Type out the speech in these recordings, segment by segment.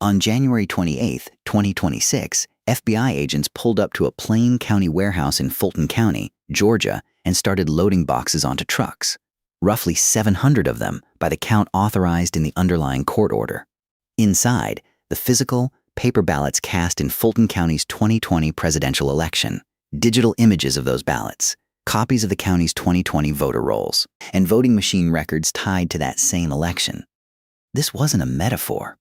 On January 28, 2026, FBI agents pulled up to a Plain County warehouse in Fulton County, Georgia, and started loading boxes onto trucks, roughly 700 of them by the count authorized in the underlying court order. Inside, the physical, paper ballots cast in Fulton County's 2020 presidential election, digital images of those ballots, copies of the county's 2020 voter rolls, and voting machine records tied to that same election. This wasn't a metaphor.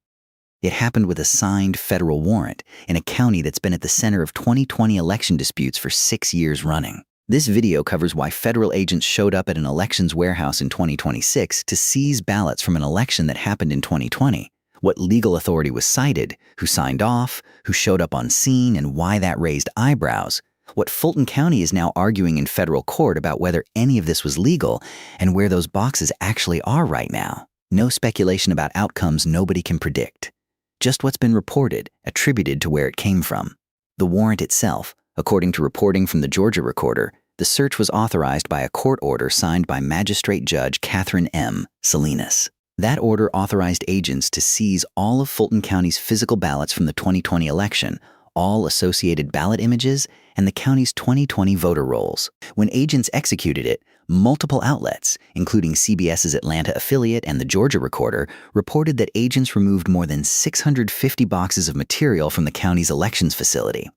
It happened with a signed federal warrant in a county that's been at the center of 2020 election disputes for 6 years running. This video covers why federal agents showed up at an elections warehouse in 2026 to seize ballots from an election that happened in 2020, what legal authority was cited, who signed off, who showed up on scene, and why that raised eyebrows, what Fulton County is now arguing in federal court about whether any of this was legal, and where those boxes actually are right now. No speculation about outcomes nobody can predict. Just what's been reported, attributed to where it came from. The warrant itself, according to reporting from the Georgia Recorder, the search was authorized by a court order signed by Magistrate Judge Catherine M. Salinas. That order authorized agents to seize all of Fulton County's physical ballots from the 2020 election, all associated ballot images, and the county's 2020 voter rolls. When agents executed it, multiple outlets, including CBS's Atlanta affiliate and the Georgia Recorder, reported that agents removed more than 650 boxes of material from the county's elections facility.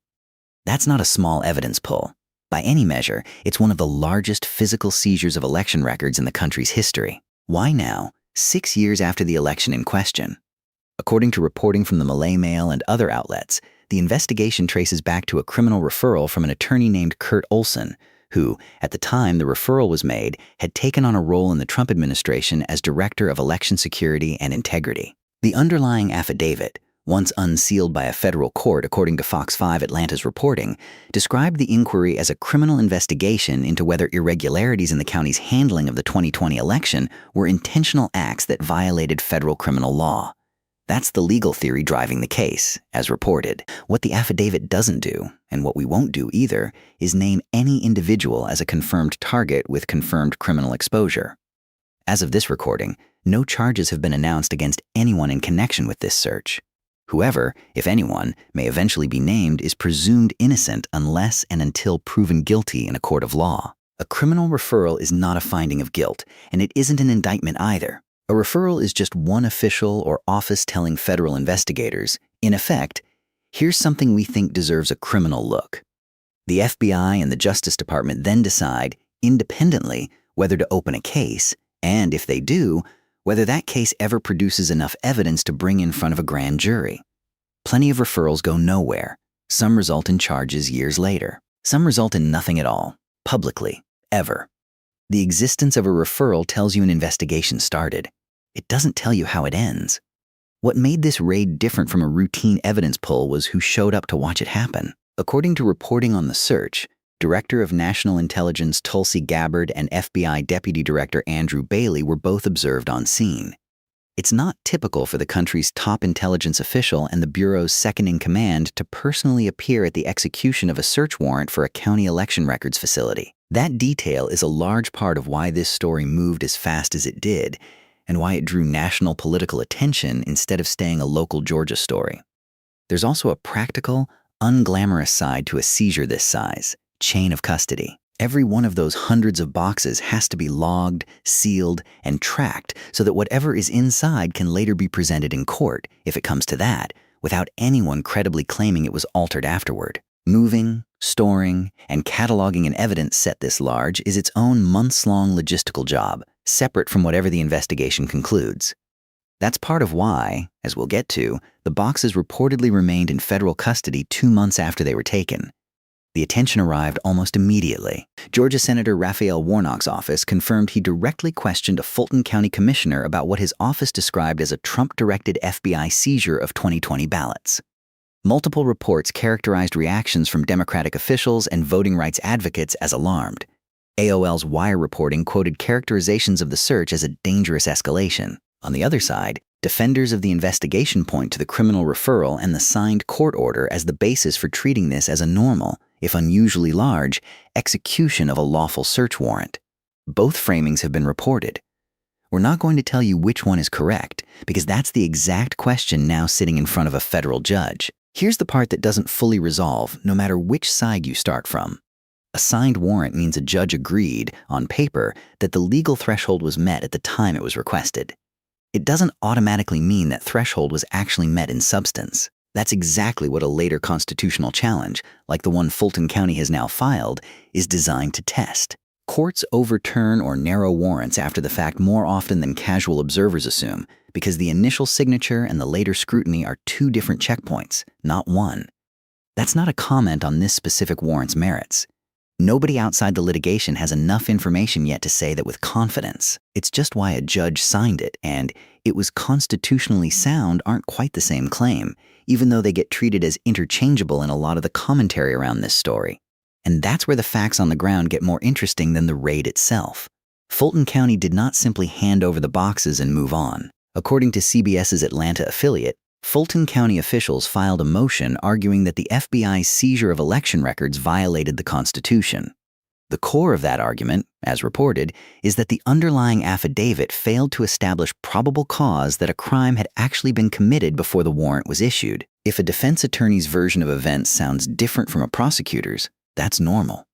That's not a small evidence pull. By any measure, it's one of the largest physical seizures of election records in the country's history. Why now, 6 years after the election in question? According to reporting from the Malay Mail and other outlets, the investigation traces back to a criminal referral from an attorney named Kurt Olson, who, at the time the referral was made, had taken on a role in the Trump administration as Director of Election Security and Integrity. The underlying affidavit, once unsealed by a federal court according to Fox 5 Atlanta's reporting, described the inquiry as a criminal investigation into whether irregularities in the county's handling of the 2020 election were intentional acts that violated federal criminal law. That's the legal theory driving the case, as reported. What the affidavit doesn't do, and what we won't do either, is name any individual as a confirmed target with confirmed criminal exposure. As of this recording, no charges have been announced against anyone in connection with this search. Whoever, if anyone, may eventually be named is presumed innocent unless and until proven guilty in a court of law. A criminal referral is not a finding of guilt, and it isn't an indictment either. A referral is just one official or office telling federal investigators, in effect, here's something we think deserves a criminal look. The FBI and the Justice Department then decide, independently, whether to open a case, and if they do, whether that case ever produces enough evidence to bring in front of a grand jury. Plenty of referrals go nowhere. Some result in charges years later. Some result in nothing at all, publicly, ever. The existence of a referral tells you an investigation started. It doesn't tell you how it ends. What made this raid different from a routine evidence pull was who showed up to watch it happen. According to reporting on the search, Director of National Intelligence Tulsi Gabbard and FBI Deputy Director Andrew Bailey were both observed on scene. It's not typical for the country's top intelligence official and the Bureau's second-in-command to personally appear at the execution of a search warrant for a county election records facility. That detail is a large part of why this story moved as fast as it did, and why it drew national political attention instead of staying a local Georgia story. There's also a practical, unglamorous side to a seizure this size: chain of custody. Every one of those hundreds of boxes has to be logged, sealed, and tracked so that whatever is inside can later be presented in court, if it comes to that, without anyone credibly claiming it was altered afterward. Moving, storing, and cataloging an evidence set this large is its own months-long logistical job, separate from whatever the investigation concludes. That's part of why, as we'll get to, the boxes reportedly remained in federal custody 2 months after they were taken. The attention arrived almost immediately. Georgia Senator Raphael Warnock's office confirmed he directly questioned a Fulton County commissioner about what his office described as a Trump-directed FBI seizure of 2020 ballots. Multiple reports characterized reactions from Democratic officials and voting rights advocates as alarmed. AOL's Wire reporting quoted characterizations of the search as a dangerous escalation. On the other side, defenders of the investigation point to the criminal referral and the signed court order as the basis for treating this as a normal, if unusually large, execution of a lawful search warrant. Both framings have been reported. We're not going to tell you which one is correct, because that's the exact question now sitting in front of a federal judge. Here's the part that doesn't fully resolve, no matter which side you start from. A signed warrant means a judge agreed, on paper, that the legal threshold was met at the time it was requested. It doesn't automatically mean that threshold was actually met in substance. That's exactly what a later constitutional challenge, like the one Fulton County has now filed, is designed to test. Courts overturn or narrow warrants after the fact more often than casual observers assume, because the initial signature and the later scrutiny are two different checkpoints, not one. That's not a comment on this specific warrant's merits. Nobody outside the litigation has enough information yet to say that with confidence. It's just why a judge signed it, and it was constitutionally sound aren't quite the same claim, even though they get treated as interchangeable in a lot of the commentary around this story. And that's where the facts on the ground get more interesting than the raid itself. Fulton County did not simply hand over the boxes and move on. According to CBS's Atlanta affiliate, Fulton County officials filed a motion arguing that the FBI's seizure of election records violated the Constitution. The core of that argument, as reported, is that the underlying affidavit failed to establish probable cause that a crime had actually been committed before the warrant was issued. If a defense attorney's version of events sounds different from a prosecutor's, that's normal.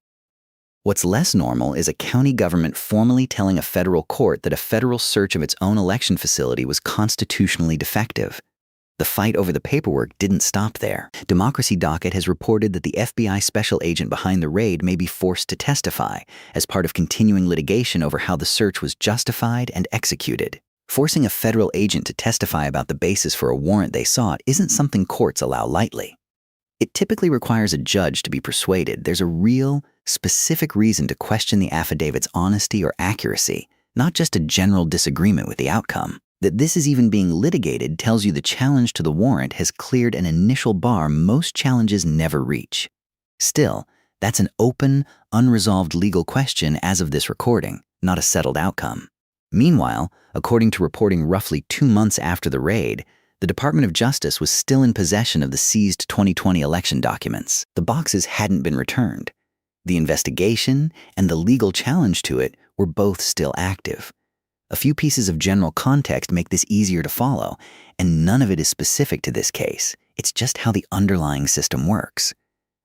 What's less normal is a county government formally telling a federal court that a federal search of its own election facility was constitutionally defective. The fight over the paperwork didn't stop there. Democracy Docket has reported that the FBI special agent behind the raid may be forced to testify as part of continuing litigation over how the search was justified and executed. Forcing a federal agent to testify about the basis for a warrant they sought isn't something courts allow lightly. It typically requires a judge to be persuaded there's a real, specific reason to question the affidavit's honesty or accuracy, not just a general disagreement with the outcome. That this is even being litigated tells you the challenge to the warrant has cleared an initial bar most challenges never reach. Still, that's an open, unresolved legal question as of this recording, not a settled outcome. Meanwhile, according to reporting roughly 2 months after the raid, the Department of Justice was still in possession of the seized 2020 election documents. The boxes hadn't been returned. The investigation and the legal challenge to it were both still active. A few pieces of general context make this easier to follow, and none of it is specific to this case. It's just how the underlying system works.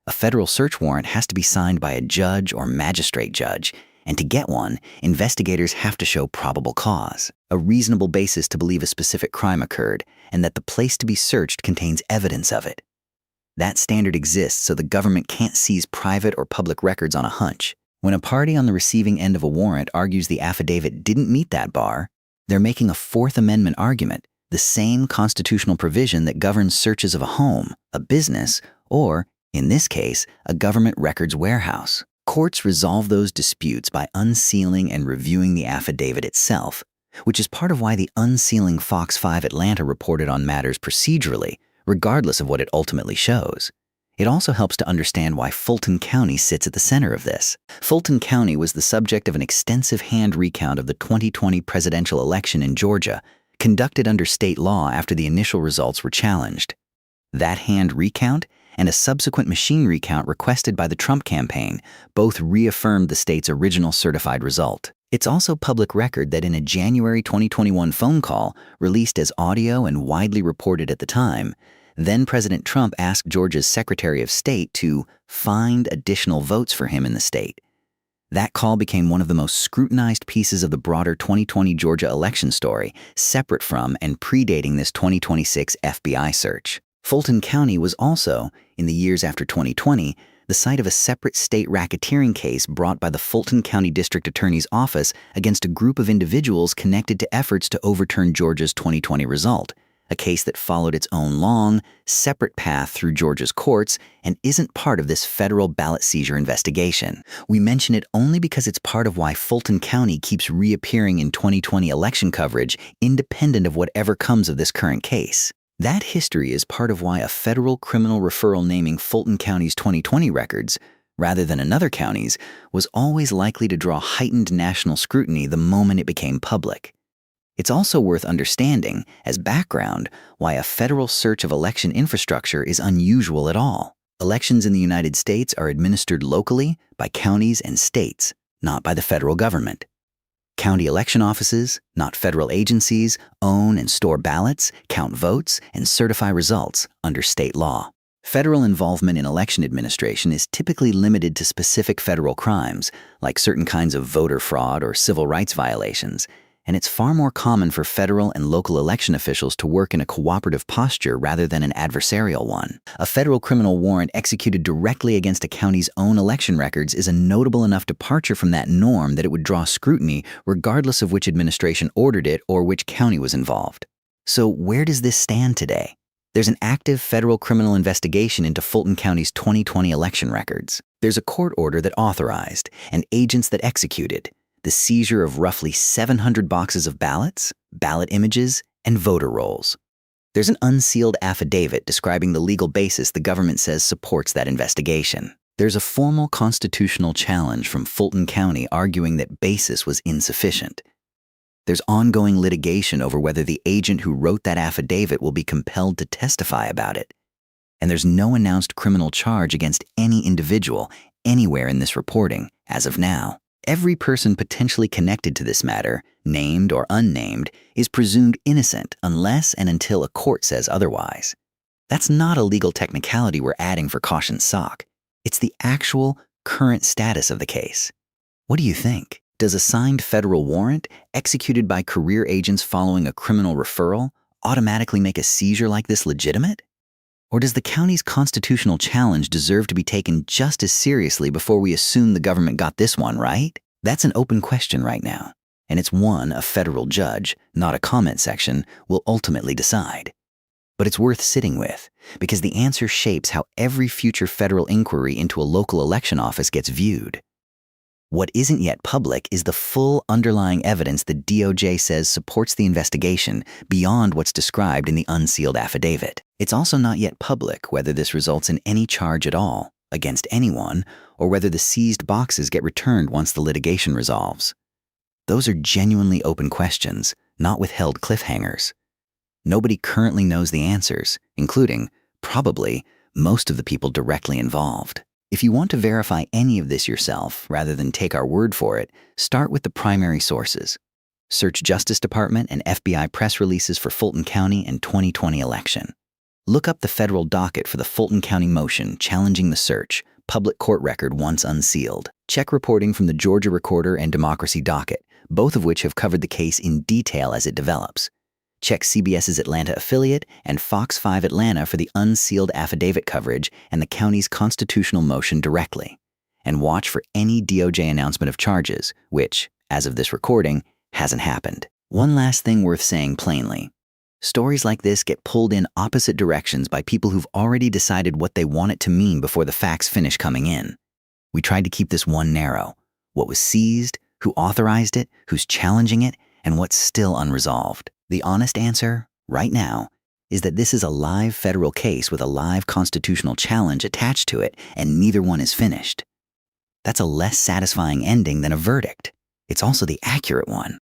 A federal search warrant has to be signed by a judge or magistrate judge, and to get one, investigators have to show probable cause, a reasonable basis to believe a specific crime occurred, and that the place to be searched contains evidence of it. That standard exists so the government can't seize private or public records on a hunch. When a party on the receiving end of a warrant argues the affidavit didn't meet that bar, they're making a Fourth Amendment argument, the same constitutional provision that governs searches of a home, a business, or, in this case, a government records warehouse. Courts resolve those disputes by unsealing and reviewing the affidavit itself, which is part of why the unsealing Fox 5 Atlanta reported on matters procedurally, regardless of what it ultimately shows. It also helps to understand why Fulton County sits at the center of this. Fulton County was the subject of an extensive hand recount of the 2020 presidential election in Georgia, conducted under state law after the initial results were challenged. That hand recount and a subsequent machine recount requested by the Trump campaign both reaffirmed the state's original certified result. It's also public record that in a January 2021 phone call, released as audio and widely reported at the time, then-President Trump asked Georgia's Secretary of State to find additional votes for him in the state. That call became one of the most scrutinized pieces of the broader 2020 Georgia election story, separate from and predating this 2026 FBI search. Fulton County was also, in the years after 2020, the site of a separate state racketeering case brought by the Fulton County District Attorney's Office against a group of individuals connected to efforts to overturn Georgia's 2020 result, a case that followed its own long, separate path through Georgia's courts and isn't part of this federal ballot seizure investigation. We mention it only because it's part of why Fulton County keeps reappearing in 2020 election coverage independent of whatever comes of this current case. That history is part of why a federal criminal referral naming Fulton County's 2020 records, rather than another county's, was always likely to draw heightened national scrutiny the moment it became public. It's also worth understanding, as background, why a federal search of election infrastructure is unusual at all. Elections in the United States are administered locally by counties and states, not by the federal government. County election offices, not federal agencies, own and store ballots, count votes, and certify results under state law. Federal involvement in election administration is typically limited to specific federal crimes, like certain kinds of voter fraud or civil rights violations, and it's far more common for federal and local election officials to work in a cooperative posture rather than an adversarial one. A federal criminal warrant executed directly against a county's own election records is a notable enough departure from that norm that it would draw scrutiny regardless of which administration ordered it or which county was involved. So where does this stand today? There's an active federal criminal investigation into Fulton County's 2020 election records. There's a court order that authorized, and agents that executed, the seizure of roughly 700 boxes of ballots, ballot images, and voter rolls. There's an unsealed affidavit describing the legal basis the government says supports that investigation. There's a formal constitutional challenge from Fulton County arguing that basis was insufficient. There's ongoing litigation over whether the agent who wrote that affidavit will be compelled to testify about it. And there's no announced criminal charge against any individual anywhere in this reporting as of now. Every person potentially connected to this matter, named or unnamed, is presumed innocent unless and until a court says otherwise. That's not a legal technicality we're adding for caution's sake. It's the actual, current status of the case. What do you think? Does a signed federal warrant, executed by career agents following a criminal referral, automatically make a seizure like this legitimate? Or does the county's constitutional challenge deserve to be taken just as seriously before we assume the government got this one right? That's an open question right now, and it's one a federal judge, not a comment section, will ultimately decide. But it's worth sitting with, because the answer shapes how every future federal inquiry into a local election office gets viewed. What isn't yet public is the full underlying evidence the DOJ says supports the investigation beyond what's described in the unsealed affidavit. It's also not yet public whether this results in any charge at all against anyone or whether the seized boxes get returned once the litigation resolves. Those are genuinely open questions, not withheld cliffhangers. Nobody currently knows the answers, including, probably, most of the people directly involved. If you want to verify any of this yourself, rather than take our word for it, start with the primary sources. Search Justice Department and FBI press releases for Fulton County and 2020 election. Look up the federal docket for the Fulton County motion challenging the search, public court record once unsealed. Check reporting from the Georgia Recorder and Democracy docket, both of which have covered the case in detail as it develops. Check CBS's Atlanta affiliate and Fox 5 Atlanta for the unsealed affidavit coverage and the county's constitutional motion directly. And watch for any DOJ announcement of charges, which, as of this recording, hasn't happened. One last thing worth saying plainly. Stories like this get pulled in opposite directions by people who've already decided what they want it to mean before the facts finish coming in. We tried to keep this one narrow. What was seized, who authorized it, who's challenging it, and what's still unresolved. The honest answer, right now, is that this is a live federal case with a live constitutional challenge attached to it, and neither one is finished. That's a less satisfying ending than a verdict. It's also the accurate one.